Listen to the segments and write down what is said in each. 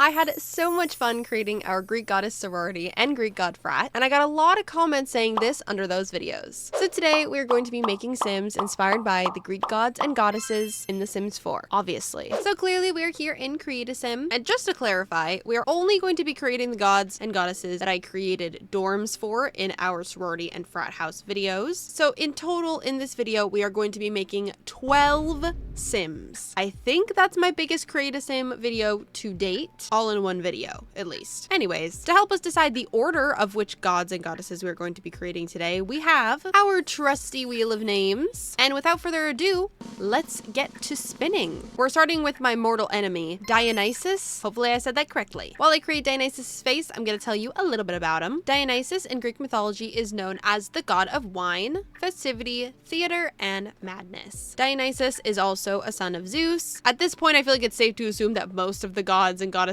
I had so much fun creating our Greek goddess sorority and Greek god frat, and I got a lot of comments saying this under those videos. So today we're going to be making Sims inspired by the Greek gods and goddesses in The Sims 4, obviously. So clearly we're here in Create a Sim, and just to clarify, we are only going to be creating the gods and goddesses that I created dorms for in our sorority and frat house videos. So in total in this video, we are going to be making 12 Sims. I think that's my biggest Create a Sim video to date, all in one video, at least. Anyways, to help us decide the order of which gods and goddesses we're going to be creating today, we have our trusty wheel of names. And without further ado, let's get to spinning. We're starting with my mortal enemy, Dionysus. Hopefully I said that correctly. While I create Dionysus' face, I'm going to tell you a little bit about him. Dionysus in Greek mythology is known as the god of wine, festivity, theater, and madness. Dionysus is also a son of Zeus. At this point, I feel like it's safe to assume that most of the gods and goddesses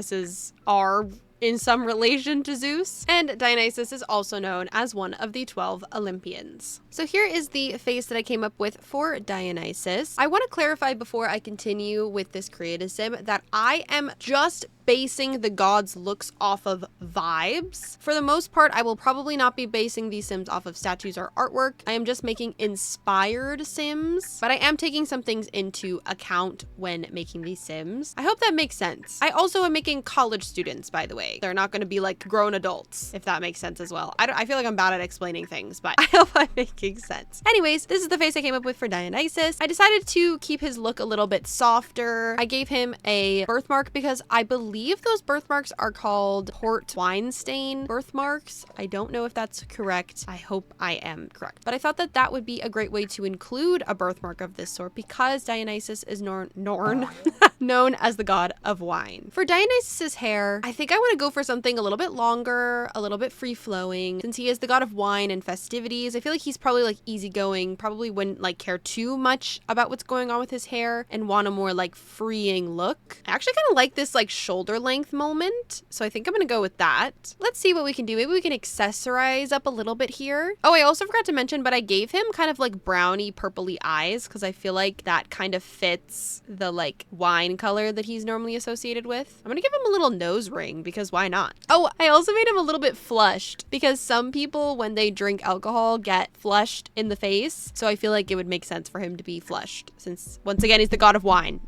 are in some relation to Zeus, and Dionysus is also known as one of the 12 Olympians. So here is the face that I came up with for Dionysus. I want to clarify before I continue with this Create a Sim that I am just basing the gods' looks off of vibes. For the most part, I will probably not be basing these Sims off of statues or artwork. I am just making inspired Sims, but I am taking some things into account when making these Sims. I hope that makes sense. I also am making college students, by the way. They're not going to be like grown adults, if that makes sense as well. I feel like I'm bad at explaining things, but I hope I'm making sense. Anyways, this is the face I came up with for Dionysus. I decided to keep his look a little bit softer. I gave him a birthmark because I believe those birthmarks are called port wine stain birthmarks. I don't know if that's correct. I hope I am correct. But I thought that that would be a great way to include a birthmark of this sort because Dionysus is known as the god of wine. For Dionysus's hair, I think I want to go for something a little bit longer, a little bit free-flowing. Since he is the god of wine and festivities, I feel like he's probably like easygoing, probably wouldn't like care too much about what's going on with his hair and want a more like freeing look. I actually kind of like this like shoulder length moment, so I think I'm gonna go with that. Let's see what we can do. Maybe we can accessorize up a little bit here. Oh, I also forgot to mention, but I gave him kind of like browny purpley eyes because I feel like that kind of fits the like wine color that he's normally associated with. I'm gonna give him a little nose ring because why not? Oh, I also made him a little bit flushed because some people when they drink alcohol get flushed in the face, so I feel like it would make sense for him to be flushed since once again he's the god of wine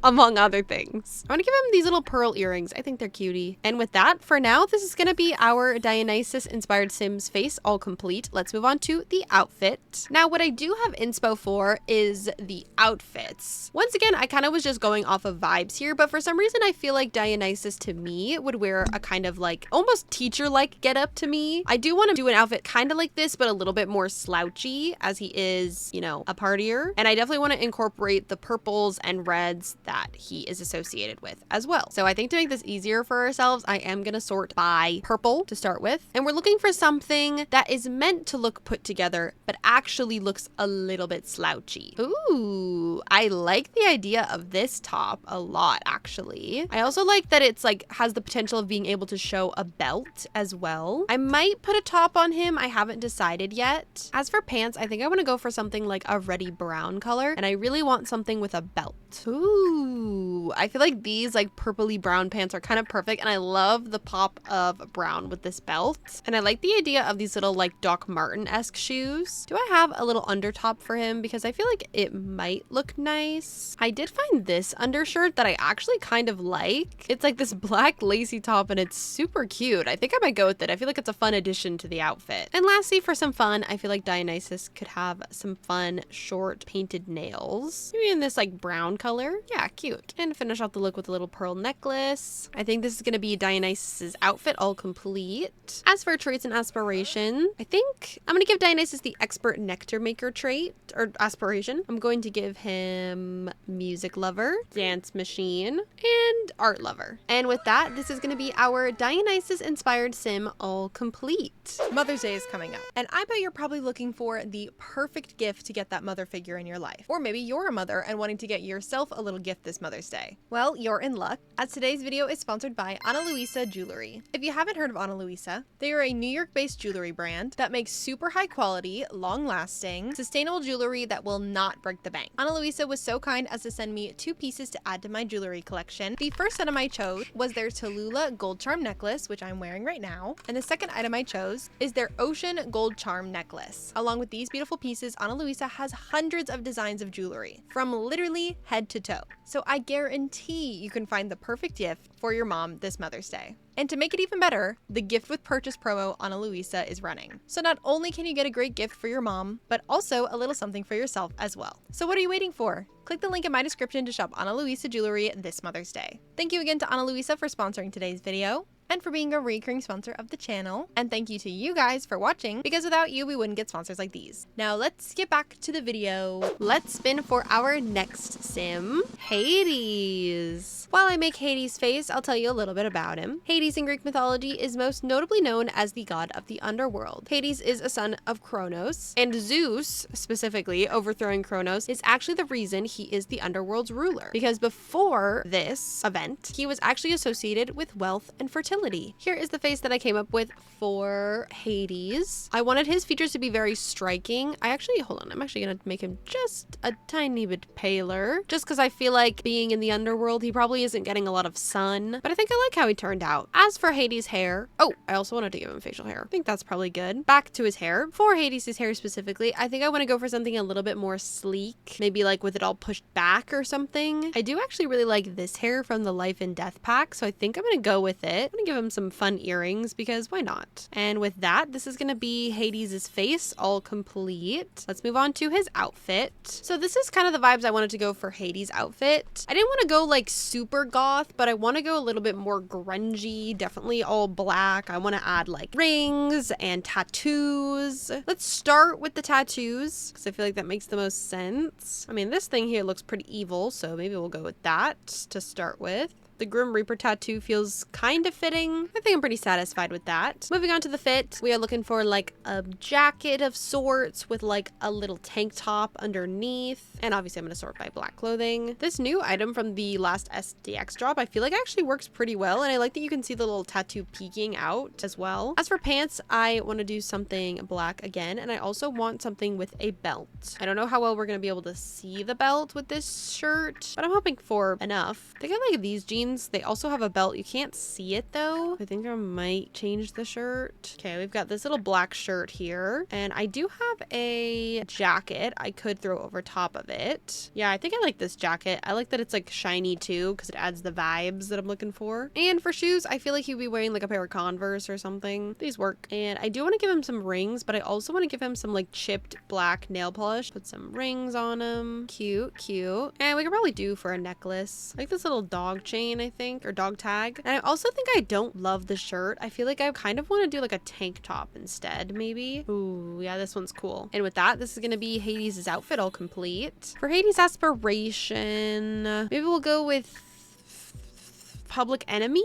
among other things. I'm gonna give him these little pearl earrings. I think they're cutie. And with that, for now, this is gonna be our Dionysus inspired Sims face all complete. Let's move on to the outfit. Now, what I do have inspo for is the outfits. Once again, I kind of was just going off of vibes here, but for some reason, I feel like Dionysus to me would wear a kind of like almost teacher-like getup to me. I do want to do an outfit kind of like this, but a little bit more slouchy as he is, you know, a partier. And I definitely want to incorporate the purples and reds that he is associated with as well. So I think to make this easier for ourselves, I am going to sort by purple to start with. And we're looking for something that is meant to look put together, but actually looks a little bit slouchy. Ooh, I like the idea of this top a lot, actually. I also like that it's like has the potential of being able to show a belt as well. I might put a top on him. I haven't decided yet. As for pants, I think I want to go for something like a reddy brown color. And I really want something with a belt. Ooh, I feel like these like purpley brown pants are kind of perfect, and I love the pop of brown with this belt. And I like the idea of these little like Doc Marten-esque shoes. Do I have a little undertop for him? Because I feel like it might look nice. I did find this undershirt that I actually kind of like. It's like this black lacy top and it's super cute. I think I might go with it. I feel like it's a fun addition to the outfit. And lastly, for some fun, I feel like Dionysus could have some fun short painted nails. Maybe in this like brown color. Yeah, cute. And finish off the look with a little pearl necklace. I think this is going to be Dionysus's outfit all complete. As for traits and aspiration, I think I'm going to give Dionysus the expert nectar maker trait or aspiration. I'm going to give him music lover, dance machine, and art lover. And with that, this is going to be our Dionysus inspired sim all complete. Mother's Day is coming up, and I bet you're probably looking for the perfect gift to get that mother figure in your life. Or maybe you're a mother and wanting to get your yourself a little gift this Mother's Day? Well, you're in luck, as today's video is sponsored by Ana Luisa Jewelry. If you haven't heard of Ana Luisa, they are a New York-based jewelry brand that makes super high quality, long-lasting, sustainable jewelry that will not break the bank. Ana Luisa was so kind as to send me 2 pieces to add to my jewelry collection. The first item I chose was their Tallulah gold charm necklace, which I'm wearing right now, and the second item I chose is their Ocean gold charm necklace. Along with these beautiful pieces, Ana Luisa has hundreds of designs of jewelry, from literally head to toe. So I guarantee you can find the perfect gift for your mom this Mother's Day. And to make it even better, the gift with purchase promo Ana Luisa is running. So not only can you get a great gift for your mom, but also a little something for yourself as well. So what are you waiting for? Click the link in my description to shop Ana Luisa Jewelry this Mother's Day. Thank you again to Ana Luisa for sponsoring today's video, and for being a recurring sponsor of the channel. And thank you to you guys for watching, because without you, we wouldn't get sponsors like these. Now let's get back to the video. Let's spin for our next sim, Hades. While I make Hades' face, I'll tell you a little bit about him. Hades in Greek mythology is most notably known as the god of the underworld. Hades is a son of Kronos, and Zeus, specifically overthrowing Kronos, is actually the reason he is the underworld's ruler. Because before this event, he was actually associated with wealth and fertility. Here is the face that I came up with for Hades. I wanted his features to be very striking. I'm actually gonna make him just a tiny bit paler, just because I feel like being in the underworld, he probably isn't getting a lot of sun, but I think I like how he turned out. As for Hades' hair, oh, I also wanted to give him facial hair. I think that's probably good. Back to his hair. For Hades' hair specifically, I think I want to go for something a little bit more sleek, maybe like with it all pushed back or something. I do actually really like this hair from the Life and Death pack, so I think I'm gonna go with it. I'm gonna give him some fun earrings because why not? And with that, this is gonna be Hades' face all complete. Let's move on to his outfit. So this is kind of the vibes I wanted to go for Hades' outfit. I didn't want to go like super goth, but I want to go a little bit more grungy, definitely all black. I want to add like rings and tattoos. Let's start with the tattoos because I feel like that makes the most sense. I mean, this thing here looks pretty evil, so maybe we'll go with that to start with. The Grim Reaper tattoo feels kind of fitting. I think I'm pretty satisfied with that. Moving on to the fit, we are looking for like a jacket of sorts with like a little tank top underneath. And obviously I'm gonna sort by black clothing. This new item from the last SDX drop, I feel like actually works pretty well. And I like that you can see the little tattoo peeking out as well. As for pants, I want to do something black again. And I also want something with a belt. I don't know how well we're gonna be able to see the belt with this shirt, but I'm hoping for enough. I think I like these jeans. They also have a belt. You can't see it though. I think I might change the shirt. Okay, we've got this little black shirt here, and I do have a jacket I could throw over top of it. Yeah, I think I like this jacket. I like that it's like shiny too because it adds the vibes that I'm looking for. And for shoes, I feel like he'd be wearing like a pair of Converse or something. These work. And I do want to give him some rings, but I also want to give him some like chipped black nail polish. Put some rings on him. Cute, cute. And we could probably do for a necklace. I like this little dog chain, I think, or dog tag. And I also think I don't love the shirt. I feel like I kind of want to do like a tank top instead, maybe. Ooh, yeah, this one's cool. And with that, this is gonna be Hades' outfit all complete. For Hades' aspiration, maybe we'll go with Public Enemy?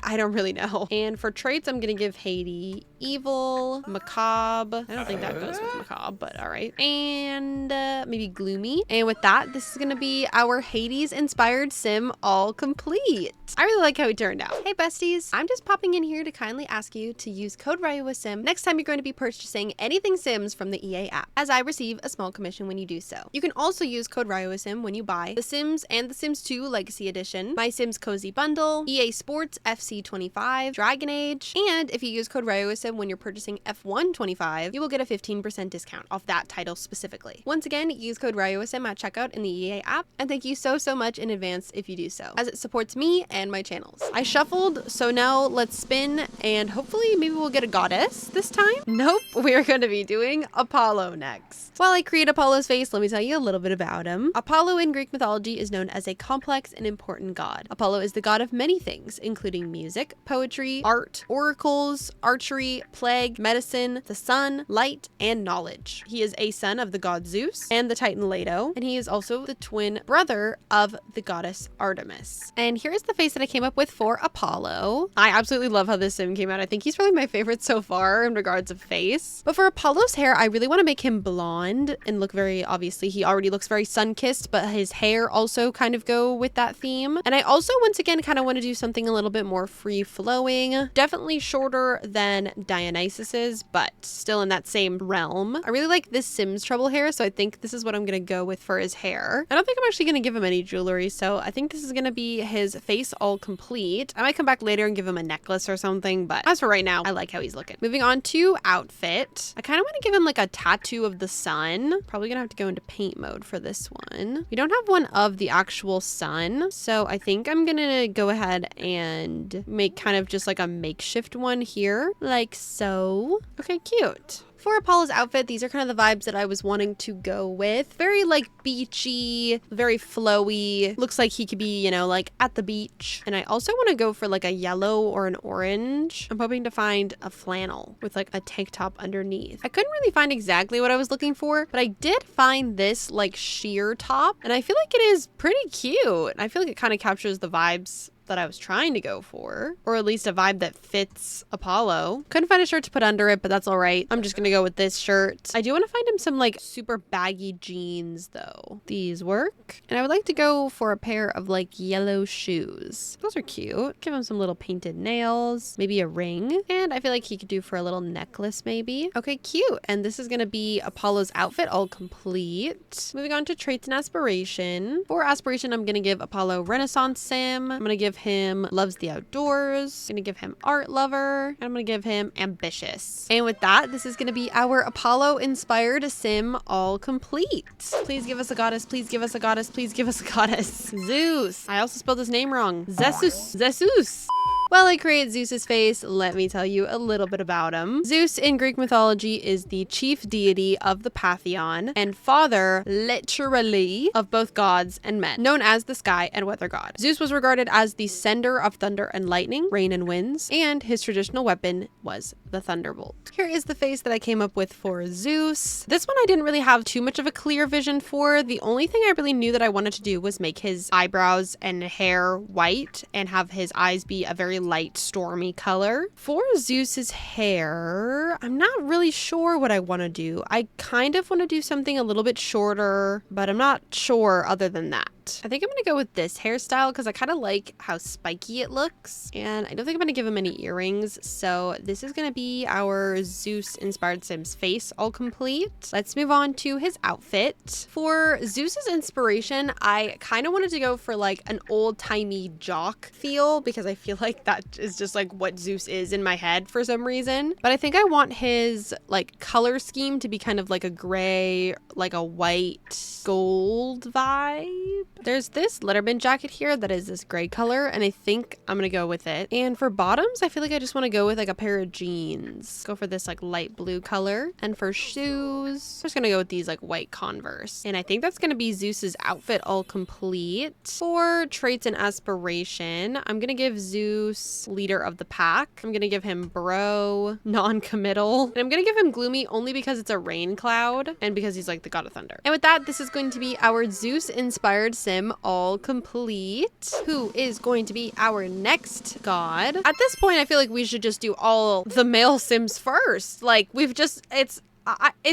I don't really know. And for traits, I'm gonna give Hades evil, macabre. I don't think that goes with macabre, but all right. And maybe gloomy. And with that, this is gonna be our Hades inspired sim all complete. I really like how it turned out. Hey besties, I'm just popping in here to kindly ask you to use code Ryeua Sim next time you're going to be purchasing anything Sims from the EA app, as I receive a small commission when you do so. You can also use code Ryeua Sim when you buy The Sims and The Sims 2 Legacy Edition, My Sims Cozy Bundle, EA Sports FC25, Dragon Age, and if you use code Ryeua Sim when you're purchasing F125, you will get a 15% discount off that title specifically. Once again, use code Ryeua Sim at checkout in the EA app, and thank you so much in advance if you do so, as it supports me and my channels. I shuffled, so now let's spin, and hopefully maybe we'll get a goddess this time. Nope, we are going to be doing Apollo next. While I create Apollo's face, let me tell you a little bit about him. Apollo in Greek mythology is known as a complex and important god. Apollo is the god of many things, including making music, poetry, art, oracles, archery, plague, medicine, the sun, light, and knowledge. He is a son of the god Zeus and the titan Leto, and he is also the twin brother of the goddess Artemis. And here's the face that I came up with for Apollo. I absolutely love how this sim came out. I think he's probably my favorite so far in regards of face. But for Apollo's hair, I really want to make him blonde and look very, obviously he already looks very sun-kissed, but his hair also kind of go with that theme. And I also, once again, kind of want to do something a little bit more free-flowing. Definitely shorter than Dionysis's, but still in that same realm. I really like this Sims Trouble hair, so I think this is what I'm going to go with for his hair. I don't think I'm actually going to give him any jewelry, so I think this is going to be his face all complete. I might come back later and give him a necklace or something, but as for right now, I like how he's looking. Moving on to outfit. I kind of want to give him like a tattoo of the sun. Probably gonna have to go into paint mode for this one. We don't have one of the actual sun, so I think I'm gonna go ahead and make kind of just like a makeshift one here, like so. Okay, cute. For Apollo's outfit, these are kind of the vibes that I was wanting to go with. Very like beachy, very flowy. Looks like he could be, you know, like at the beach. And I also want to go for like a yellow or an orange. I'm hoping to find a flannel with like a tank top underneath. I couldn't really find exactly what I was looking for, but I did find this like sheer top, and I feel like it is pretty cute. I feel like it kind of captures the vibes that I was trying to go for, or at least a vibe that fits Apollo. Couldn't find a shirt to put under it, but that's all right. I'm just gonna go with this shirt. I do want to find him some like super baggy jeans though. These work. And I would like to go for a pair of like yellow shoes. Those are cute. Give him some little painted nails, maybe a ring. And I feel like he could do for a little necklace maybe. Okay, cute. And this is gonna be Apollo's outfit all complete. Moving on to traits and aspiration. For aspiration, I'm gonna give Apollo Renaissance Sim. I'm gonna give him loves the outdoors. I'm gonna give him art lover, and I'm gonna give him ambitious. And with that, this is gonna be our Apollo inspired sim all complete. Please give us a goddess, please give us a goddess, please give us a goddess. Zeus. I also spelled his name wrong. Zeus. While I create Zeus's face, let me tell you a little bit about him. Zeus in Greek mythology is the chief deity of the pantheon and father, literally, of both gods and men, known as the sky and weather god. Zeus was regarded as the sender of thunder and lightning, rain and winds, and his traditional weapon was the thunderbolt. Here is the face that I came up with for Zeus. This one I didn't really have too much of a clear vision for. The only thing I really knew that I wanted to do was make his eyebrows and hair white and have his eyes be a very light stormy color. For Zeus's hair, I'm not really sure what I want to do. I kind of want to do something a little bit shorter, but I'm not sure other than that. I think I'm gonna go with this hairstyle because I kind of like how spiky it looks, and I don't think I'm gonna give him any earrings, so this is gonna be our Zeus inspired Sims face all complete. Let's move on to his outfit. For Zeus's inspiration, I kind of wanted to go for like an old-timey jock feel because I feel like that is just like what Zeus is in my head for some reason, but I think I want his like color scheme to be kind of like a gray, like a white gold vibe. There's this Letterman jacket here that is this gray color, and I think I'm gonna go with it. And for bottoms, I feel like I just want to go with like a pair of jeans. Go for this like light blue color. And for shoes, I'm just gonna go with these like white Converse. And I think that's gonna be Zeus's outfit all complete. For traits and aspiration, I'm gonna give Zeus leader of the pack. I'm gonna give him bro, non-committal. And I'm gonna give him gloomy only because it's a rain cloud and because he's like the god of thunder. And with that, this is going to be our Zeus inspired sim all complete. Who is going to be our next god? At this point, I feel like we should just do all the male sims first. Like we've just, it's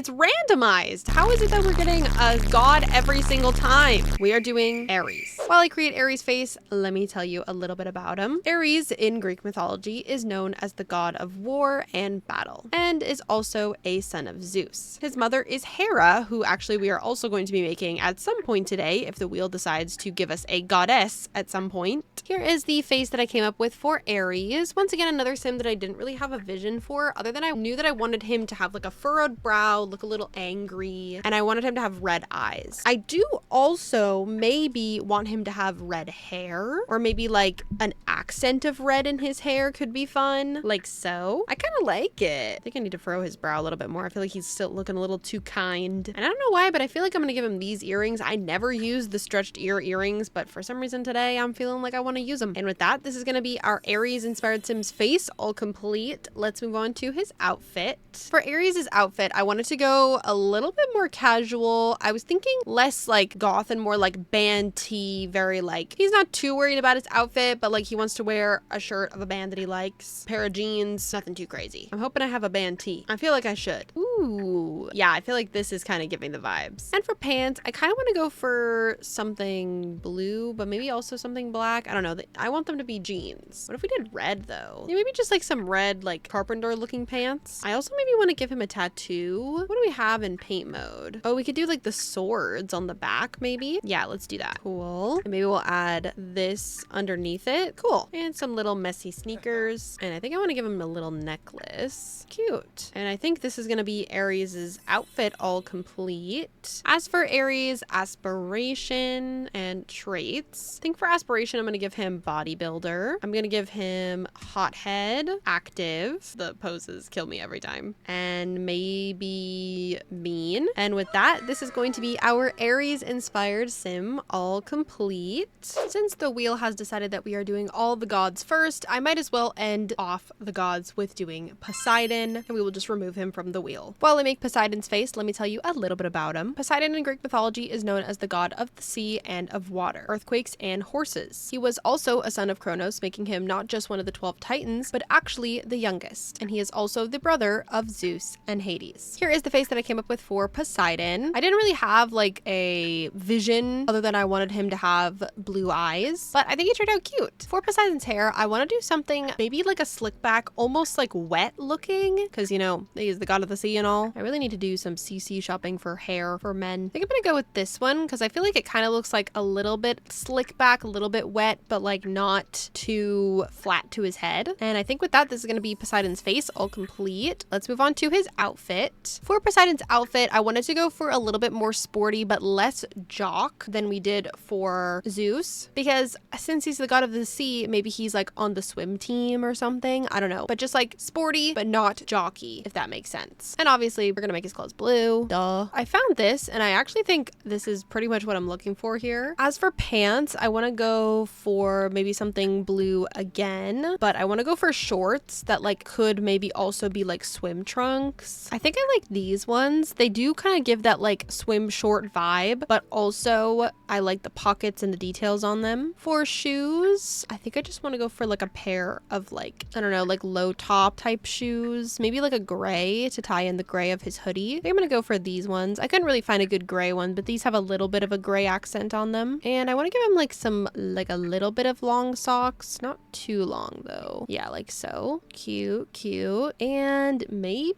randomized. How is it that we're getting a god every single time? We are doing Aries. While I create Aries' face, let me tell you a little bit about him. Aries in Greek mythology is known as the god of war and battle, and is also a son of Zeus. His mother is Hera, who actually we are also going to be making at some point today if the wheel decides to give us a goddess at some point. Here is the face that I came up with for Aries. Once again, another sim that I didn't really have a vision for, other than I knew that I wanted him to have like a furrowed brow, look a little angry, and I wanted him to have red eyes. I do also maybe want him to have red hair, or maybe like an accent of red in his hair could be fun, like so. I kind of like it. I think I need to furrow his brow a little bit more. I feel like he's still looking a little too kind. And I don't know why, but I feel like I'm gonna give him these earrings. I never use the stretched ear earrings, but for some reason today I'm feeling like I want to use them. And with that, this is gonna be our Aries inspired Sims face all complete. Let's move on to his outfit. For Aries' outfit, I wanted to go a little bit more casual. I was thinking less like goth and more like band tee, very like, he's not too worried about his outfit, but like he wants to wear a shirt of a band that he likes, pair of jeans, nothing too crazy. I'm hoping I have a band tee. I feel like I should. Ooh, yeah, I feel like this is kind of giving the vibes. And for pants, I kind of want to go for something blue, but maybe also something black. I don't know. I want them to be jeans. What if we did red though? Maybe just like some red, like carpenter looking pants. I also maybe want to give him a tattoo. What do we have in paint mode? Oh, we could do like the swords on the back maybe. Yeah, let's do that. Cool. And maybe we'll add this underneath it. Cool. And some little messy sneakers. And I think I want to give him a little necklace. Cute. And I think this is going to be Aries's outfit all complete. As for Aries, aspiration and traits, I think for aspiration, I'm going to give him bodybuilder. I'm going to give him hothead, active. The poses kill me every time. And maybe mean. And with that, this is going to be our Aries inspired sim all complete. Since the wheel has decided that we are doing all the gods first, I might as well end off the gods with doing Poseidon, and we will just remove him from the wheel. While I make Poseidon's face, let me tell you a little bit about him. Poseidon in Greek mythology is known as the god of the sea and of water, earthquakes, and horses. He was also a son of Kronos, making him not just one of the 12 titans, but actually the youngest. And he is also the brother of Zeus and Hades. Here is the face that I came up with for Poseidon. I didn't really have like a vision other than I wanted him to have blue eyes, but I think he turned out cute. For Poseidon's hair, I want to do something maybe like a slick back, almost like wet looking, because you know, he's the god of the sea and all. I really need to do some CC shopping for hair for men. I think I'm gonna go with this one because I feel like it kind of looks like a little bit slick back, a little bit wet, but like not too flat to his head. And I think with that, this is gonna be Poseidon's face all complete. Let's move on to his outfit. For Poseidon's outfit, I wanted to go for a little bit more sporty, but less jock than we did for Zeus, because since he's the god of the sea, maybe he's like on the swim team or something. I don't know, but just like sporty, but not jockey, if that makes sense. And obviously we're gonna make his clothes blue. Duh. I found this and I actually think this is pretty much what I'm looking for here. As for pants, I want to go for maybe something blue again, but I want to go for shorts that like could maybe also be like swim trunks. I think I like these ones. They do kind of give that like swim short vibe, but also I like the pockets and the details on them. For shoes, I think I just want to go for like a pair of like, I don't know, like low top type shoes, maybe like a gray to tie in the gray of his hoodie. I think I'm gonna go for these ones. I couldn't really find a good gray one, but these have a little bit of a gray accent on them. And I want to give him like some, like a little bit of long socks, not too long though. Yeah, like so. Cute, cute. And maybe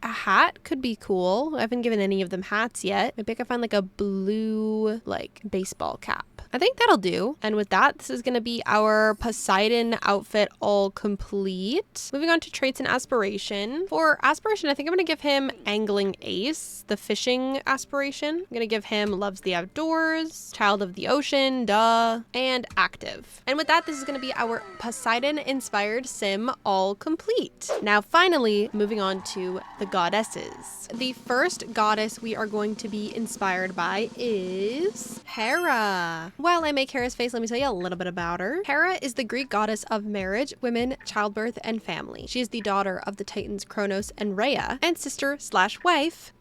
a hat could be cool. I haven't given any of them hats yet. Maybe I can find like a blue like baseball cap. I think that'll do. And with that, this is going to be our Poseidon outfit all complete. Moving on to traits and aspiration. For aspiration, I think I'm going to give him angling ace, the fishing aspiration. I'm going to give him loves the outdoors, child of the ocean, duh, and active. And with that, this is going to be our Poseidon inspired sim all complete. Now, finally, moving on to the goddesses. The first goddess we are going to be inspired by is Hera. While I make Hera's face, let me tell you a little bit about her. Hera is the Greek goddess of marriage, women, childbirth, and family. She is the daughter of the titans Kronos and Ryeua, and sister/wife,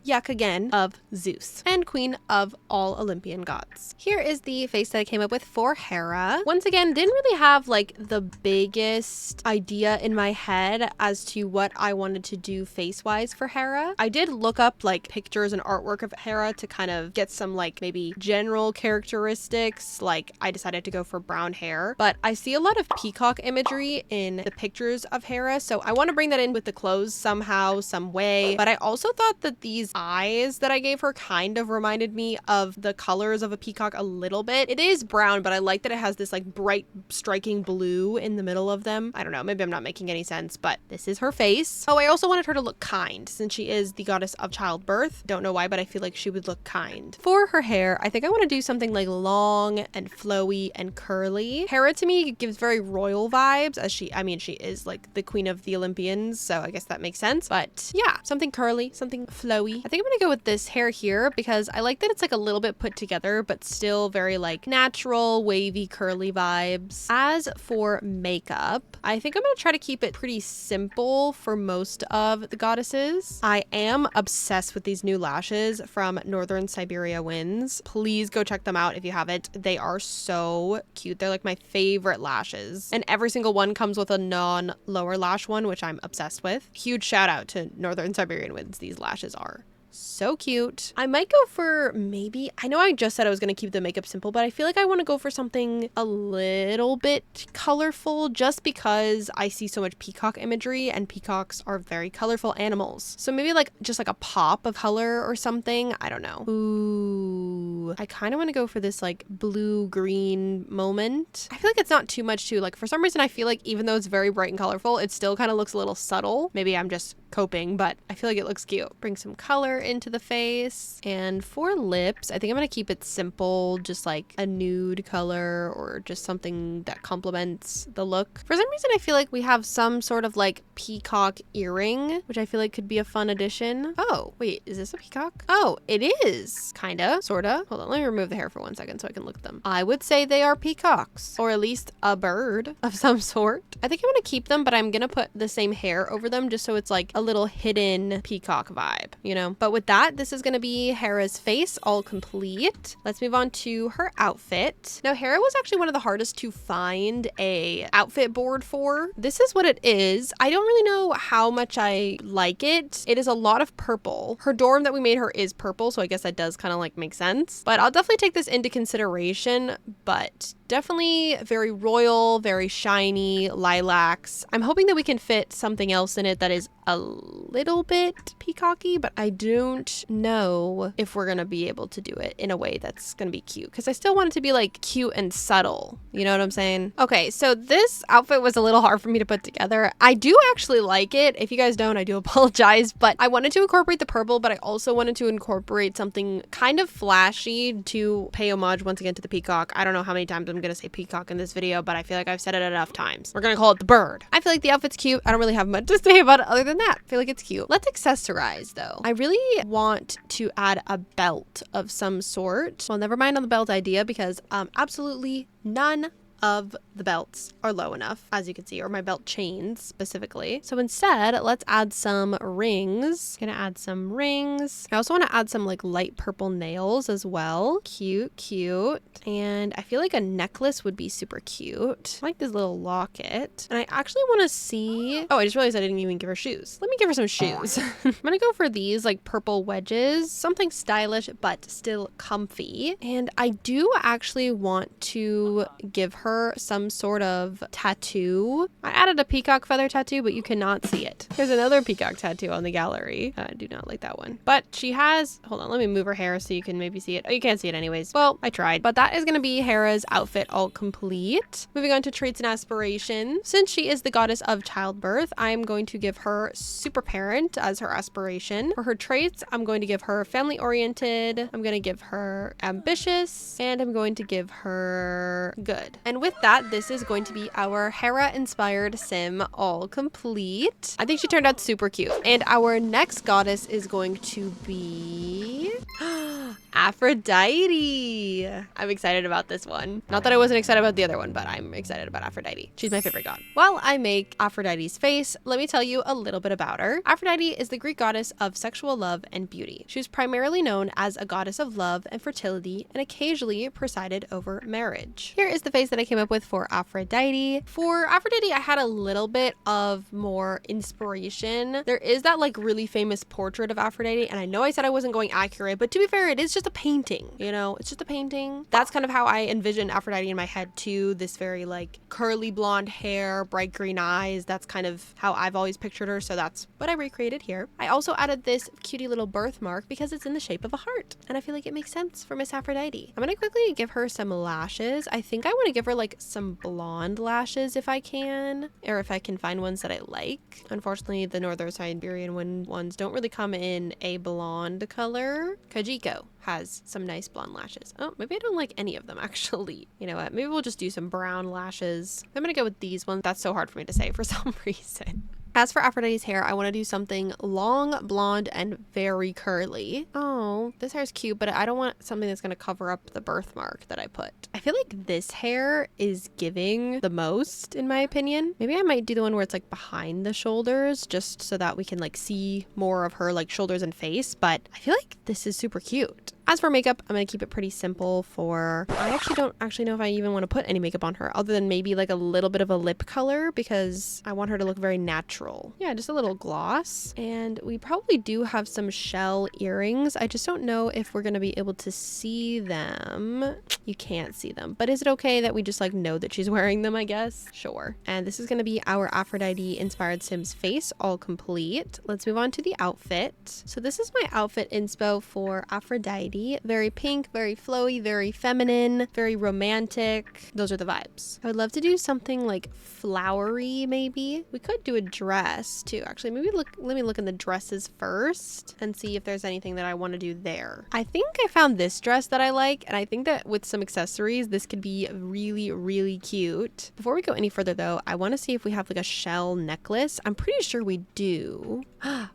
yuck again, of Zeus, and queen of all Olympian gods. Here is the face that I came up with for Hera. Once again, didn't really have like the biggest idea in my head as to what I wanted to do face-wise for Hera. I did look up like pictures and artwork of Hera to kind of get some like maybe general characteristics. Like I decided to go for brown hair, but I see a lot of peacock imagery in the pictures of Hera, so I want to bring that in with the clothes somehow, some way. But I also thought that these eyes that I gave her kind of reminded me of the colors of a peacock a little bit. It is brown, but I like that it has this like bright striking blue in the middle of them. I don't know, maybe I'm not making any sense, but this is her face. Oh, I also wanted her to look kind since she is the goddess of childbirth. Don't know why, but I feel like she would look kind. For her hair, I think I want to do something like long and flowy and curly. Hera to me gives very royal vibes, as she is like the queen of the Olympians, so I guess that makes sense. But yeah, something curly, something flowy. I think I'm gonna go with this hair here because I like that it's like a little bit put together, but still very like natural, wavy, curly vibes. As for makeup, I think I'm gonna try to keep it pretty simple for most of the goddesses. I am obsessed with these new lashes from Northern Siberia Winds. Please go check them out if you haven't. They are so cute. They're like my favorite lashes, and every single one comes with a non-lower lash one, which I'm obsessed with. Huge shout out to Northern Siberian Winds. These lashes are so cute. I might go for maybe, I know I just said I was going to keep the makeup simple, but I feel like I want to go for something a little bit colorful just because I see so much peacock imagery and peacocks are very colorful animals. So maybe like just like a pop of color or something. I don't know. Ooh, I kind of want to go for this like blue green moment. I feel like it's not too much too. Like for some reason I feel like even though it's very bright and colorful, it still kind of looks a little subtle. Maybe I'm just coping, but I feel like it looks cute. Bring some color into the face. And for lips, I think I'm gonna keep it simple, just like a nude color or just something that complements the look. For some reason I feel like we have some sort of like peacock earring, which I feel like could be a fun addition. Oh wait, is this a peacock? Oh, it is kinda, sorta. Hold on, let me remove the hair for 1 second so I can look at them. I would say they are peacocks, or at least a bird of some sort. I think I'm gonna keep them, but I'm gonna put the same hair over them just so it's like a little hidden peacock vibe, you know? But with that, this is gonna be Hera's face all complete. Let's move on to her outfit. Now, Hera was actually one of the hardest to find a outfit board for. This is what it is. I don't really know how much I like it. It is a lot of purple. Her dorm that we made her is purple, so I guess that does kind of like make sense. But I'll definitely take this into consideration, but definitely very royal, very shiny, lilacs. I'm hoping that we can fit something else in it that is a little bit peacocky, but I don't know if we're gonna be able to do it in a way that's gonna be cute, because I still want it to be like cute and subtle. You know what I'm saying? Okay, so this outfit was a little hard for me to put together. I do actually like it. If you guys don't, I do apologize, but I wanted to incorporate the purple, but I also wanted to incorporate something kind of flashy to pay homage once again to the peacock. I don't know how many times I'm gonna say peacock in this video, but I feel like I've said it enough times. We're gonna call it the bird. I feel like the outfit's cute. I don't really have much to say about it other than that. I feel like it's cute. Let's accessorize though. I really want to add a belt of some sort. Well, never mind on the belt idea because absolutely none of the belts are low enough, as you can see, or my belt chains specifically. So instead, let's add some rings. Gonna add some rings. I also want to add some like light purple nails as well. Cute, cute. And I feel like a necklace would be super cute. I like this little locket. And I actually want to see, oh, I just realized I didn't even give her shoes. Let me give her some shoes. I'm gonna go for these like purple wedges, something stylish but still comfy. And I do actually want to give her some sort of tattoo. I added a peacock feather tattoo, but you cannot see it. There's another peacock tattoo on the gallery. I do not like that one. But she has, hold on, let me move her hair so you can maybe see it. Oh, you can't see it anyways. Well, I tried. But that is going to be Hera's outfit all complete. Moving on to traits and aspirations. Since she is the goddess of childbirth, I'm going to give her super parent as her aspiration. For her traits, I'm going to give her family oriented. I'm going to give her ambitious, and I'm going to give her good. And with that, this is going to be our Hera inspired sim all complete. I think she turned out super cute. And our next goddess is going to be Aphrodite. I'm excited about this one. Not that I wasn't excited about the other one, but I'm excited about Aphrodite. She's my favorite god. While I make Aphrodite's face, let me tell you a little bit about her. Aphrodite is the Greek goddess of sexual love and beauty. She's primarily known as a goddess of love and fertility, and occasionally presided over marriage. Here is the face that I came up with for Aphrodite. For Aphrodite, I had a little bit of more inspiration. There is that like really famous portrait of Aphrodite, and I know I said I wasn't going accurate, but to be fair, it is just just a painting, you know, it's just a painting. That's kind of how I envision Aphrodite in my head too. This very like curly blonde hair, bright green eyes. That's kind of how I've always pictured her. So that's what I recreated here. I also added this cutie little birthmark because it's in the shape of a heart. And I feel like it makes sense for Miss Aphrodite. I'm going to quickly give her some lashes. I think I want to give her like some blonde lashes if I can, or if I can find ones that I like. Unfortunately, the Northern Siberian ones don't really come in a blonde color. Kajiko has some nice blonde lashes. Oh, maybe I don't like any of them actually. You know what? Maybe we'll just do some brown lashes. I'm gonna go with these ones. That's so hard for me to say for some reason. As for Aphrodite's hair, I want to do something long, blonde, and very curly. Oh, this hair is cute, but I don't want something that's going to cover up the birthmark that I put. I feel like this hair is giving the most, in my opinion. Maybe I might do the one where it's like behind the shoulders, just so that we can like see more of her like shoulders and face. But I feel like this is super cute. As for makeup, I'm going to keep it pretty simple I actually don't know if I even want to put any makeup on her other than maybe like a little bit of a lip color because I want her to look very natural. Yeah, just a little gloss. And we probably do have some shell earrings. I just don't know if we're going to be able to see them. You can't see them, but is it okay that we just like know that she's wearing them, I guess? Sure. And this is going to be our Aphrodite inspired Sims face, all complete. Let's move on to the outfit. So this is my outfit inspo for Aphrodite. Very pink, very flowy, very feminine, very romantic. Those are the vibes. I would love to do something like flowery, maybe. We could do a dress too. Actually, let me look in the dresses first and see if there's anything that I want to do there. I think I found this dress that I like, and I think that with some accessories, this could be really, really cute. Before we go any further though, I want to see if we have like a shell necklace. I'm pretty sure we do.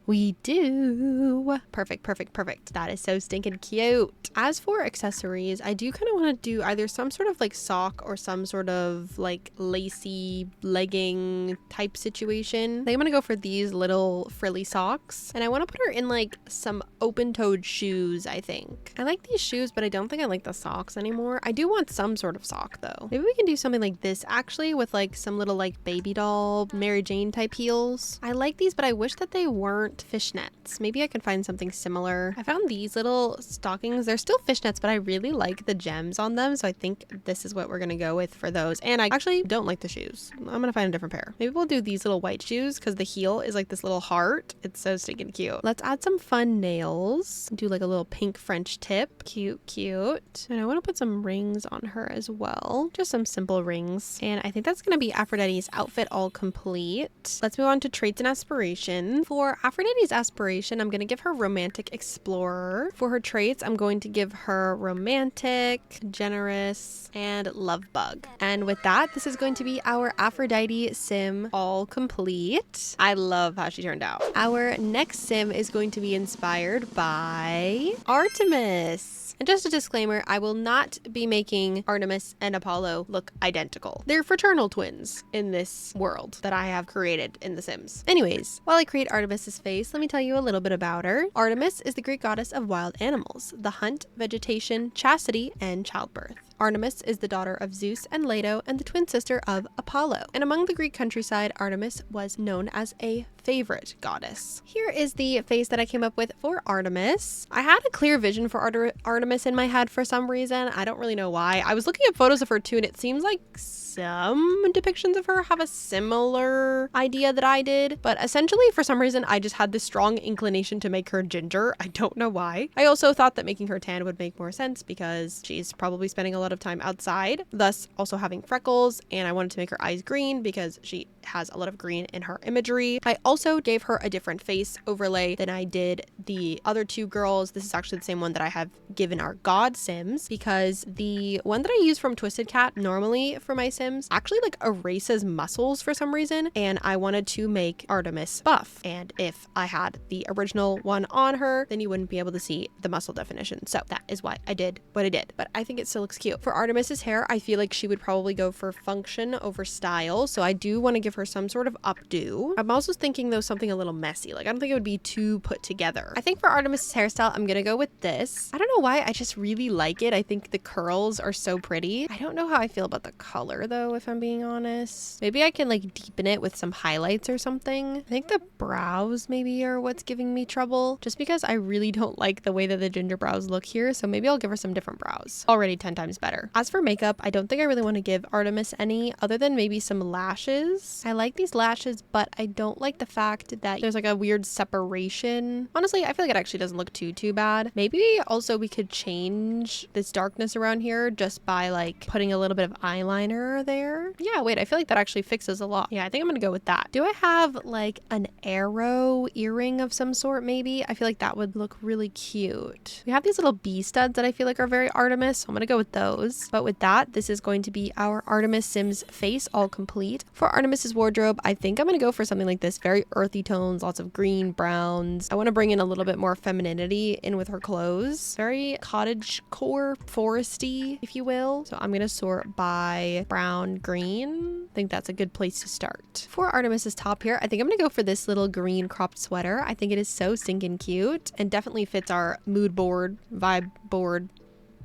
We do. Perfect, perfect, perfect. That is so stinking cute. As for accessories, I do kind of want to do either some sort of like sock or some sort of like lacy legging type situation. I think I'm gonna go for these little frilly socks, and I want to put her in like some open-toed shoes. I think I like these shoes, but I don't think I like the socks anymore. I do want some sort of sock though. Maybe we can do something like this actually with like some little like baby doll Mary Jane type heels. I like these, but I wish that they weren't fishnets. Maybe I can find something similar. I found these little stockings. They're still fishnets, but I really like the gems on them, so I think this is what we're gonna go with for those. And I actually don't like the shoes. I'm gonna find a different pair. Maybe we'll do these little white shoes because the heel is like this little heart. It's so stinking cute. Let's add some fun nails. Do like a little pink French tip. Cute, cute. And I want to put some rings on her as well. Just some simple rings. And I think that's gonna be Aphrodite's outfit all complete. Let's move on to traits and aspiration. For Aphrodite's aspiration, I'm gonna give her romantic explorer. For her traits, I'm going to give her romantic, generous, and love bug. And with that, this is going to be our Aphrodite sim all complete. I love how she turned out. Our next sim is going to be inspired by Artemis. And just a disclaimer, I will not be making Artemis and Apollo look identical. They're fraternal twins in this world that I have created in The Sims. Anyways, while I create Artemis's face, let me tell you a little bit about her. Artemis is the Greek goddess of wild animals, the hunt, vegetation, chastity, and childbirth. Artemis is the daughter of Zeus and Leto and the twin sister of Apollo. And among the Greek countryside, Artemis was known as a favorite goddess. Here is the face that I came up with for Artemis. I had a clear vision for Artemis in my head for some reason. I don't really know why. I was looking at photos of her too, and it seems like some depictions of her have a similar idea that I did, but essentially for some reason I just had this strong inclination to make her ginger. I don't know why. I also thought that making her tan would make more sense because she's probably spending a lot of time outside, thus also having freckles, and I wanted to make her eyes green because she has a lot of green in her imagery. I also gave her a different face overlay than I did the other two girls. This is actually the same one that I have given our god sims because the one that I use from Twisted Cat normally for my sims actually like erases muscles for some reason, and I wanted to make Artemis buff, and if I had the original one on her then you wouldn't be able to see the muscle definition, so that is why I did what I did, but I think it still looks cute. For Artemis's hair, I feel like she would probably go for function over style. So I do want to give her some sort of updo. I'm also thinking though something a little messy. Like I don't think it would be too put together. I think for Artemis's hairstyle, I'm gonna go with this. I don't know why, I just really like it. I think the curls are so pretty. I don't know how I feel about the color though, if I'm being honest. Maybe I can like deepen it with some highlights or something. I think the brows maybe are what's giving me trouble, just because I really don't like the way that the ginger brows look here. So maybe I'll give her some different brows. Already 10 times better. As for makeup, I don't think I really want to give Artemis any other than maybe some lashes. I like these lashes, but I don't like the fact that there's like a weird separation. Honestly, I feel like it actually doesn't look too bad. Maybe also we could change this darkness around here just by like putting a little bit of eyeliner there. Yeah, wait, I feel like that actually fixes a lot. Yeah, I think I'm gonna go with that. Do I have like an arrow earring of some sort maybe? I feel like that would look really cute. We have these little bee studs that I feel like are very Artemis, so I'm gonna go with those. But with that, this is going to be our Artemis Sims face all complete. For Artemis's wardrobe, I think I'm gonna go for something like this, very earthy tones, lots of green, browns. I want to bring in a little bit more femininity in with her clothes. Very cottage core, foresty, if you will. So I'm gonna sort by brown, green. I think that's a good place to start. For Artemis's top here, I think I'm gonna go for this little green cropped sweater. I think it is so stinking cute and definitely fits our mood board, vibe board,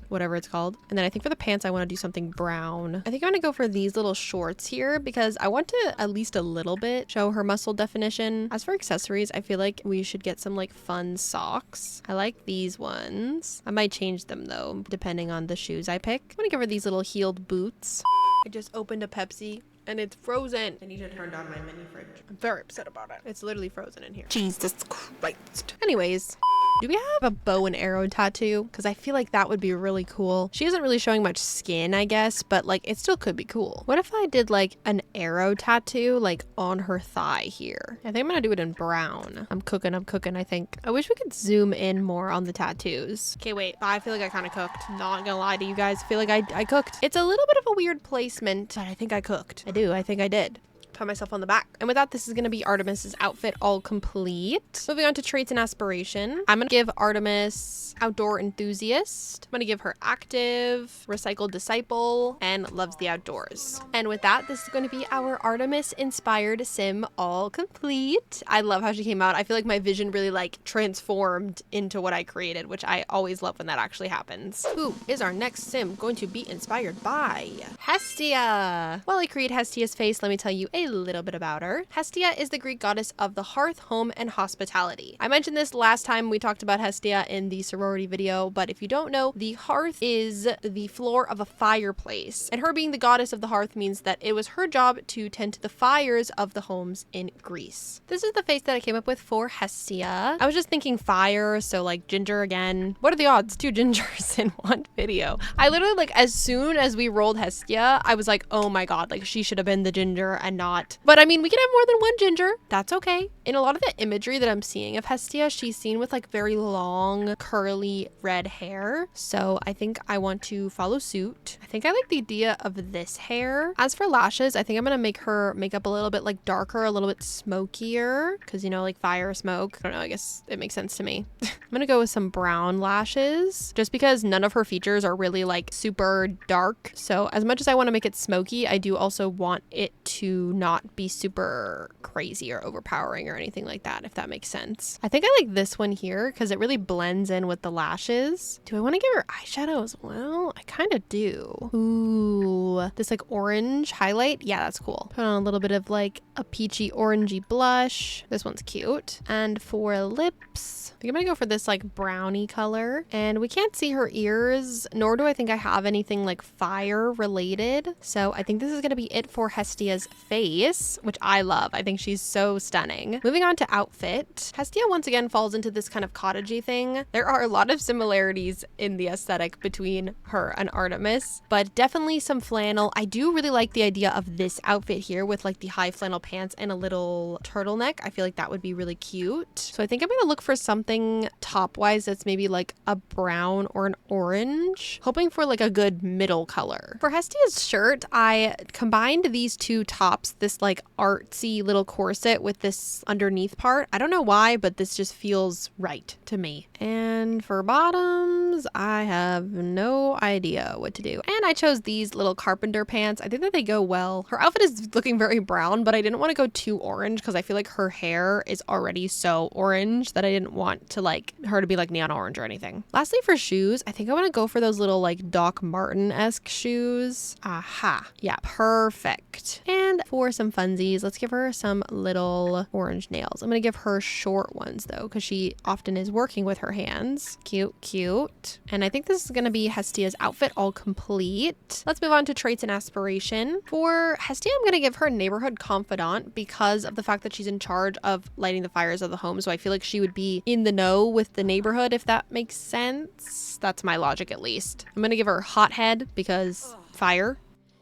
whatever it's called. And then I think for the pants, I want to do something brown. I think I'm gonna go for these little shorts here because I want to at least a little bit show her muscle definition. As for accessories, I feel like we should get some like fun socks. I like these ones. I might change them though, depending on the shoes I pick. I'm gonna give her these little heeled boots. I just opened a Pepsi and it's frozen. I need to turn down my mini fridge. I'm very upset about it. It's literally frozen in here. Jesus Christ. Anyways. Do we have a bow and arrow tattoo? Because I feel like that would be really cool. She isn't really showing much skin, I guess, but like it still could be cool. What if I did like an arrow tattoo like on her thigh here? I think I'm gonna do it in brown. I'm cooking, I think. I wish we could zoom in more on the tattoos. Okay, wait, I feel like I kind of cooked. Not gonna lie to you guys, I feel like I cooked. It's a little bit of a weird placement, but I think I cooked. I think I did. Pat myself on the back. And with that, this is going to be Artemis's outfit all complete. Moving on to traits and aspiration. I'm going to give Artemis outdoor enthusiast. I'm going to give her active, recycled disciple, and loves the outdoors. And with that, this is going to be our Artemis inspired sim all complete. I love how she came out. I feel like my vision really like transformed into what I created, which I always love when that actually happens. Who is our next sim going to be inspired by? Hestia. While I create Hestia's face, let me tell you a little bit about her. Hestia is the Greek goddess of the hearth, home, and hospitality. I mentioned this last time we talked about Hestia in the sorority video, but if you don't know, the hearth is the floor of a fireplace, and her being the goddess of the hearth means that it was her job to tend to the fires of the homes in Greece. This is the face that I came up with for Hestia. I was just thinking fire, so like ginger again. What are the odds? 2 gingers in one video. I literally like as soon as we rolled Hestia, I was like, oh my god, like she should have been the ginger and not. But I mean, we can have more than one ginger. That's okay. In a lot of the imagery that I'm seeing of Hestia, she's seen with like very long, curly red hair. So I think I want to follow suit. I think I like the idea of this hair. As for lashes, I think I'm gonna make her makeup a little bit like darker, a little bit smokier, because you know, like fire, smoke. I don't know, I guess it makes sense to me. I'm gonna go with some brown lashes just because none of her features are really like super dark. So as much as I want to make it smoky, I do also want it to not be super crazy or overpowering or anything like that, if that makes sense. I think I like this one here because it really blends in with the lashes. Do I want to give her eyeshadow as well? I kind of do. Ooh, this like orange highlight. Yeah, that's cool. Put on a little bit of like a peachy orangey blush. This one's cute. And for lips, I think I'm gonna go for this like brownie color. And we can't see her ears, nor do I think I have anything like fire related. So I think this is gonna be it for Hestia's face, which I love. I think she's so stunning. Moving on to outfit. Hestia once again falls into this kind of cottagey thing. There are a lot of similarities in the aesthetic between her and Artemis, but definitely some flannel. I do really like the idea of this outfit here with like the high flannel pants and a little turtleneck. I feel like that would be really cute. So I think I'm gonna look for something top-wise that's maybe like a brown or an orange, hoping for like a good middle color. For Hestia's shirt, I combined these two tops, this like artsy little corset with this underneath part. I don't know why, but this just feels right to me. And for bottoms, I have no idea what to do. And I chose these little carpenter pants. I think that they go well. Her outfit is looking very brown, but I didn't want to go too orange because I feel like her hair is already so orange that I didn't want to like her to be like neon orange or anything. Lastly, for shoes, I think I want to go for those little like Doc Marten-esque shoes. Aha. Yeah, perfect. And for some funsies, let's give her some little orange nails. I'm going to give her short ones though, because she often is working with her hands. Cute, cute. And I think this is going to be Hestia's outfit all complete. Let's move on to traits and aspiration. For Hestia, I'm going to give her neighborhood confidant because of the fact that she's in charge of lighting the fires of the home. So I feel like she would be in the know with the neighborhood, if that makes sense. That's my logic, at least. I'm going to give her hothead because fire.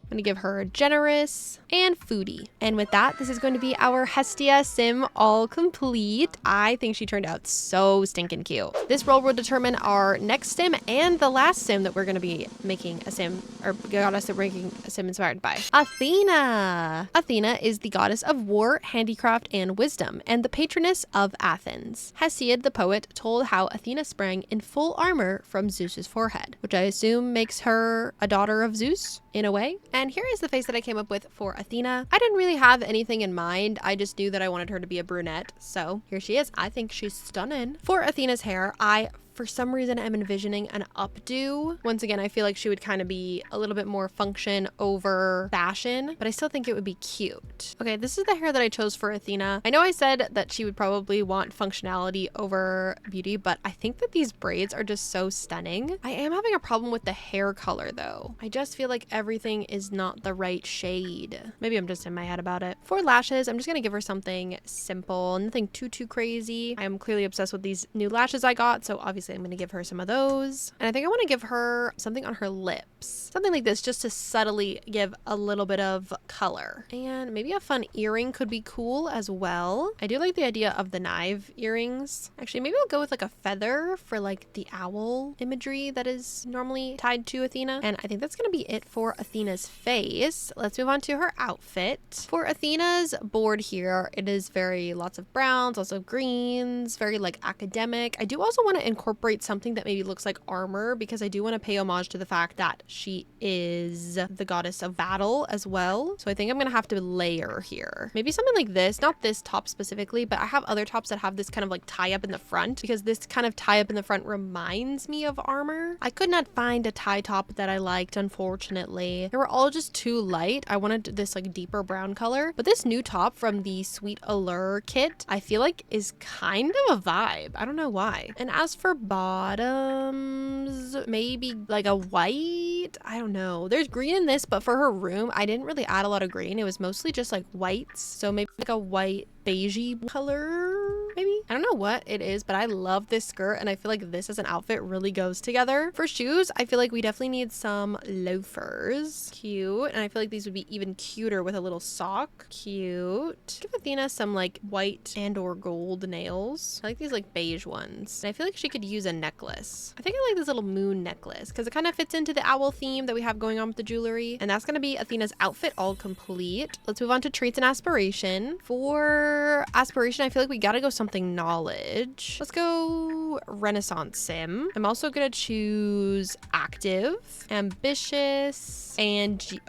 I'm going to give her generous and foodie. And with that, this is going to be our Hestia sim all complete. I think she turned out so stinking cute. This role will determine our next sim and the last sim that we're going to be making a sim, or goddess that we're making a sim inspired by. Athena. Athena is the goddess of war, handicraft, and wisdom, and the patroness of Athens. Hesiod, the poet, told how Athena sprang in full armor from Zeus's forehead, which I assume makes her a daughter of Zeus in a way. And here is the face that I came up with for Athena. I didn't really have anything in mind. I just knew that I wanted her to be a brunette. So here she is. I think she's stunning. For Athena's hair, for some reason, I'm envisioning an updo. Once again, I feel like she would kind of be a little bit more function over fashion, but I still think it would be cute. Okay, this is the hair that I chose for Athena. I know I said that she would probably want functionality over beauty, but I think that these braids are just so stunning. I am having a problem with the hair color though. I just feel like everything is not the right shade. Maybe I'm just in my head about it. For lashes, I'm just gonna give her something simple, nothing too crazy. I'm clearly obsessed with these new lashes I got, so obviously I'm going to give her some of those. And I think I want to give her something on her lips. Something like this just to subtly give a little bit of color. And maybe a fun earring could be cool as well. I do like the idea of the knife earrings. Actually, maybe I'll go with like a feather for like the owl imagery that is normally tied to Athena. And I think that's going to be it for Athena's face. Let's move on to her outfit. For Athena's board here, it is lots of browns, lots of greens, very like academic. I do also want to incorporate something that maybe looks like armor because I do want to pay homage to the fact that she is the goddess of battle as well. So I think I'm gonna have to layer here. Maybe something like this, not this top specifically, but I have other tops that have this kind of like tie up in the front because this kind of tie up in the front reminds me of armor. I could not find a tie top that I liked, unfortunately. They were all just too light. I wanted this like deeper brown color, but this new top from the Sweet Allure kit, I feel like is kind of a vibe. I don't know why. And as for bottoms, maybe like a white. I don't know. There's green in this, but for her room, I didn't really add a lot of green. It was mostly just like whites. So maybe like a white beigey color, maybe? I don't know what it is, but I love this skirt and I feel like this as an outfit really goes together. For shoes, I feel like we definitely need some loafers. Cute. And I feel like these would be even cuter with a little sock. Cute. Give Athena some like white and or gold nails. I like these like beige ones. And I feel like she could use a necklace. I think I like this little moon necklace because it kind of fits into the owl theme that we have going on with the jewelry. And that's going to be Athena's outfit all complete. Let's move on to traits and aspiration. For aspiration, I feel like we gotta go something knowledge. Let's go Renaissance sim. I'm also gonna choose active, ambitious, and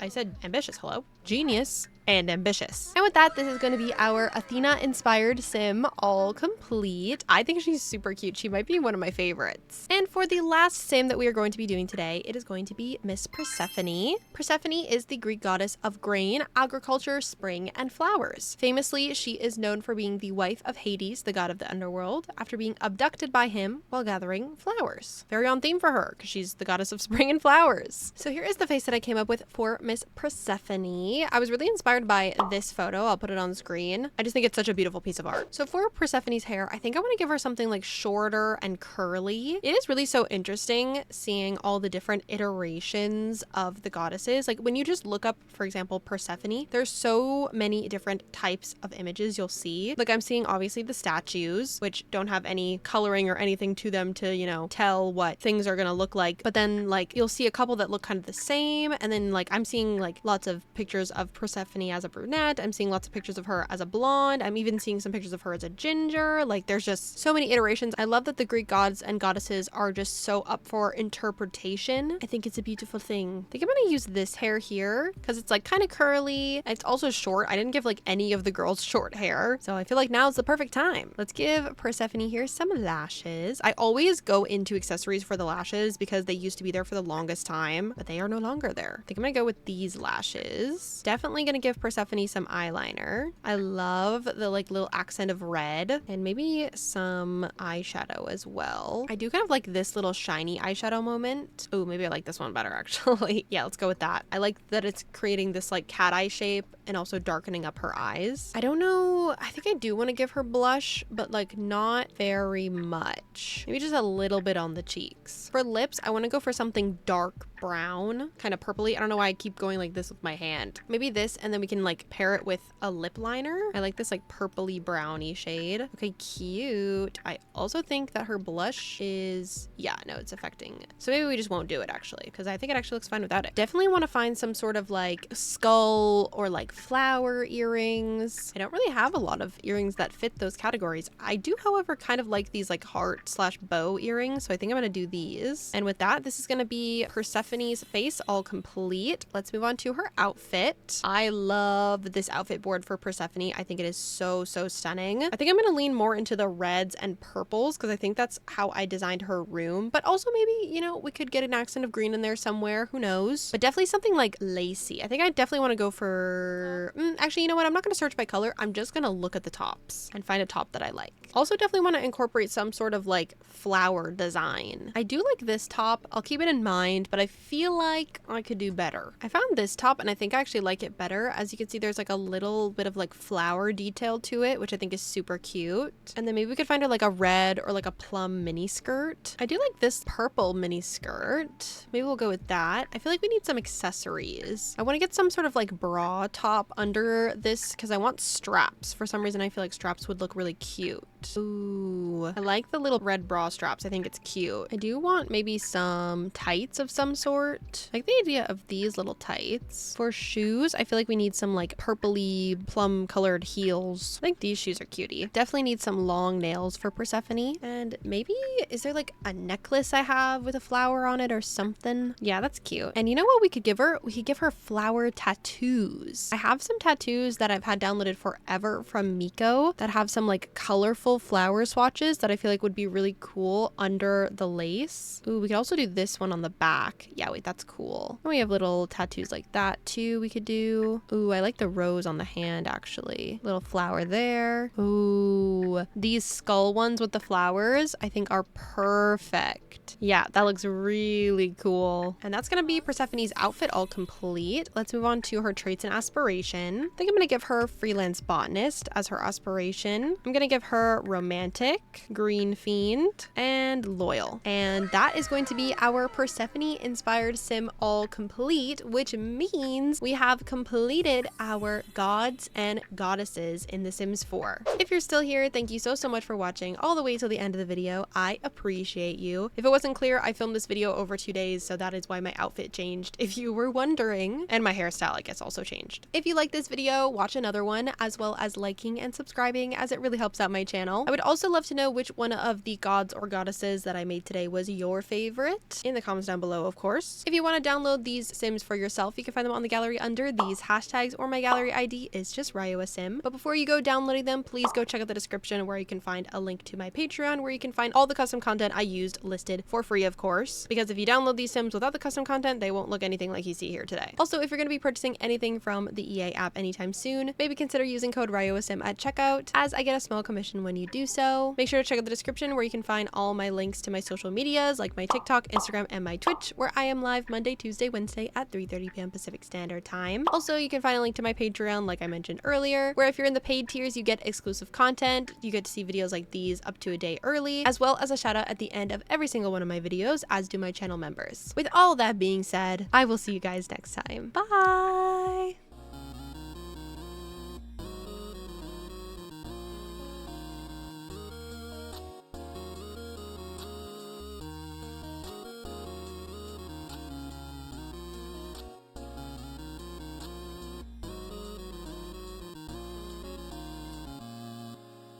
I said ambitious, hello. Genius and ambitious. And with that, this is going to be our Athena inspired sim all complete. I think she's super cute. She might be one of my favorites. And for the last sim that we are going to be doing today, it is going to be Miss Persephone. Persephone is the Greek goddess of grain, agriculture, spring, and flowers. Famously, she is known for being the wife of Hades, the god of the underworld, after being abducted by him while gathering flowers. Very on theme for her, because she's the goddess of spring and flowers. So here is the face that I came up with for Miss Persephone. I was really inspired by this photo. I'll put it on screen. I just think it's such a beautiful piece of art. So for Persephone's hair, I think I want to give her something like shorter and curly. It is really so interesting seeing all the different iterations of the goddesses. Like when you just look up, for example, Persephone, there's so many different types of images you'll see. Like I'm seeing obviously the statues, which don't have any coloring or anything to them to, you know, tell what things are gonna look like. But then like you'll see a couple that look kind of the same. And then like I'm seeing like lots of pictures of Persephone Pphanie as a brunette. I'm seeing lots of pictures of her as a blonde. I'm even seeing some pictures of her as a ginger. Like, there's just so many iterations. I love that the Greek gods and goddesses are just so up for interpretation. I think it's a beautiful thing. I think I'm gonna use this hair here because it's like kind of curly. It's also short. I didn't give like any of the girls short hair, so I feel like now's the perfect time. Let's give Persephone here some lashes. I always go into accessories for the lashes because they used to be there for the longest time, but they are no longer there. I think I'm gonna go with these lashes. Definitely gonna give Persephone some eyeliner. I love the like little accent of red and maybe some eyeshadow as well. I do kind of like this little shiny eyeshadow moment. Oh, maybe I like this one better actually. Yeah, let's go with that. I like that it's creating this like cat eye shape and also darkening up her eyes. I don't know. I think I do want to give her blush, but like not very much. Maybe just a little bit on the cheeks. For lips, I want to go for something dark brown, kind of purpley. I don't know why I keep going like this with my hand. Maybe this, and then we can like pair it with a lip liner. I like this like purpley browny shade. Okay, cute. I also think that her blush is, yeah, no, it's affecting it. So maybe we just won't do it actually, because I think it actually looks fine without it. Definitely want to find some sort of like skull or like flower earrings. I don't really have a lot of earrings that fit those categories. I do, however, kind of like these like heart / bow earrings. So I think I'm gonna do these. And with that, this is gonna be Persephone's face all complete. Let's move on to her outfit. I love this outfit board for Persephone. I think it is so stunning. I think I'm gonna lean more into the reds and purples because I think that's how I designed her room. But also maybe, you know, we could get an accent of green in there somewhere. Who knows? But definitely something like lacy. I think I definitely want to go for... actually, you know what? I'm not going to search by color. I'm just going to look at the tops and find a top that I like. Also definitely want to incorporate some sort of like flower design. I do like this top. I'll keep it in mind, but I feel like I could do better. I found this top and I think I actually like it better. As you can see, there's like a little bit of like flower detail to it, which I think is super cute. And then maybe we could find her like a red or like a plum mini skirt. I do like this purple mini skirt. Maybe we'll go with that. I feel like we need some accessories. I want to get some sort of like bra top under this because I want straps. For some reason, I feel like straps would look really cute. Ooh, I like the little red bra straps. I think it's cute. I do want maybe some tights of some sort. I like the idea of these little tights. For shoes, I feel like we need some like purpley plum colored heels. I think these shoes are cutie. Definitely need some long nails for Persephone. And maybe, is there like a necklace I have with a flower on it or something? Yeah, that's cute. And you know what we could give her? We could give her flower tattoos. I have some tattoos that I've had downloaded forever from Miko that have some like colorful flower swatches that I feel like would be really cool under the lace. Ooh, we could also do this one on the back. Yeah, wait, that's cool. And we have little tattoos like that too we could do. Ooh, I like the rose on the hand actually. Little flower there. Ooh, these skull ones with the flowers I think are perfect. Yeah, that looks really cool. And that's gonna be Persephone's outfit all complete. Let's move on to her traits and aspiration. I think I'm gonna give her freelance botanist as her aspiration. I'm gonna give her romantic, green fiend, and loyal. And that is going to be our Persephone inspired sim all complete, which means we have completed our gods and goddesses in The Sims 4. If you're still here, thank you so much for watching all the way till the end of the video. I appreciate you. If it wasn't clear, I filmed this video over 2 days, so that is why my outfit changed, if you were wondering. And my hairstyle, I guess, also changed. If you like this video, watch another one, as well as liking and subscribing, as it really helps out my channel. I would also love to know which one of the gods or goddesses that I made today was your favorite in the comments down below, of course. If you want to download these sims for yourself, you can find them on the gallery under these hashtags, or my gallery ID is just Ryeua Sim. But before you go downloading them, please go check out the description where you can find a link to my Patreon, where you can find all the custom content I used listed for free, of course, because if you download these sims without the custom content, they won't look anything like you see here today. Also, if you're going to be purchasing anything from the EA app anytime soon, maybe consider using code Ryeua Sim at checkout, as I get a small commission when you do so. Make sure to check out the description where you can find all my links to my social medias, like my TikTok, Instagram, and my Twitch, where I am live Monday, Tuesday, Wednesday at 3:30 p.m. Pacific Standard Time. Also, you can find a link to my Patreon, like I mentioned earlier, where if you're in the paid tiers, you get exclusive content. You get to see videos like these up to a day early, as well as a shout out at the end of every single one of my videos, as do my channel members. With all that being said, I will see you guys next time. Bye!